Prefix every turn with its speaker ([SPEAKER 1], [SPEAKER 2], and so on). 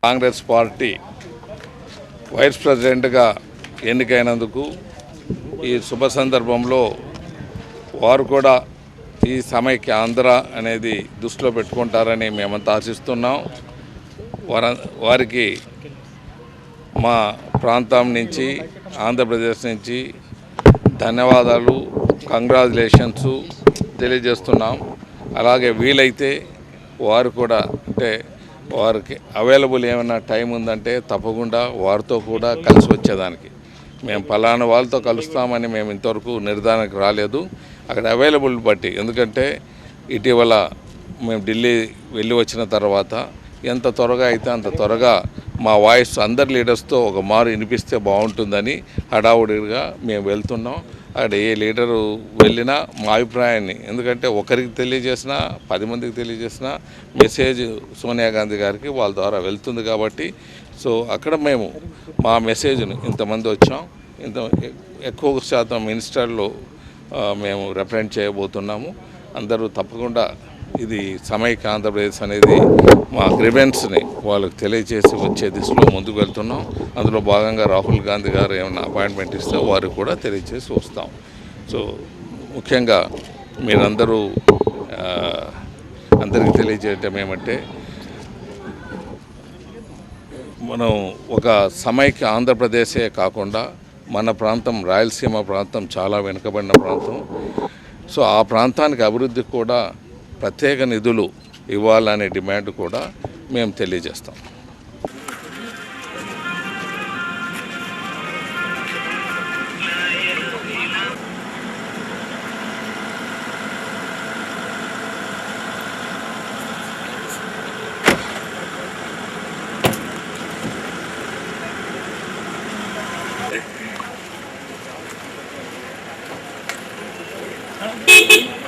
[SPEAKER 1] Congress party vice ప్రెసిడెంట్గా ఎన్నికైనందుకు ఈ శుభ సందర్భంలో వారు కూడా ఈ సమైక్య ఆంధ్ర అనేది దృష్టిలో పెట్టుకుంటారని మేమంతా ఆశిస్తున్నాం. వారికి మా ప్రాంతం నుంచి ఆంధ్రప్రదేశ్ నుంచి ధన్యవాదాలు, కంగ్రాచులేషన్స్ తెలియజేస్తున్నాం. అలాగే వీలైతే వారు కూడా వారికి అవైలబుల్ ఏమైనా టైం ఉందంటే తప్పకుండా వారితో కూడా కలిసి వచ్చేదానికి మేము పలానా వాళ్ళతో కలుస్తామని మేము ఇంతవరకు నిర్ధారణకు రాలేదు. అక్కడ అవైలబుల్ బట్టి, ఎందుకంటే ఇటీవల మేము ఢిల్లీ వెళ్ళి వచ్చిన తర్వాత ఎంత త్వరగా అయితే అంత త్వరగా మా వాయిస్ అందరి లీడర్స్తో ఒక మారు వినిపిస్తే బాగుంటుందని హడావుడిగా మేము వెళ్తున్నాం. అక్కడ ఏ లీడరు వెళ్ళినా మా అభిప్రాయాన్ని, ఎందుకంటే ఒకరికి తెలియజేసినా 10 మందికి తెలియజేసిన మెసేజ్ సోనియా గాంధీ గారికి వాళ్ళ ద్వారా వెళ్తుంది కాబట్టి అక్కడ మేము మా మెసేజ్ను ఇంతమంది వచ్చాం, ఇంత ఎక్కువ శాతం మినిస్టర్లు మేము రిప్రజెంట్ చేయబోతున్నాము. అందరూ తప్పకుండా ఇది సమైక్య ఆంధ్రప్రదేశ్ అనేది మా గ్రీవెన్స్ని వాళ్ళకి తెలియజేసి వచ్చే దిశలో ముందుకు వెళ్తున్నాం. అందులో భాగంగా రాహుల్ గాంధీ గారు ఏమైనా అపాయింట్మెంట్ ఇస్తే వారికి కూడా తెలియజేసి వస్తాం. ముఖ్యంగా మీరందరూ అందరికీ తెలియజేయటం ఏమంటే, మనం ఒక సమైక్య ఆంధ్రప్రదేశే కాకుండా మన ప్రాంతం రాయలసీమ ప్రాంతం చాలా వెనుకబడిన ప్రాంతం. ఆ ప్రాంతానికి అభివృద్ధికి కూడా ప్రత్యేక నిధులు ఇవ్వాలనే డిమాండ్ కూడా మేము తెలియజేస్తాం.
[SPEAKER 2] Thank you.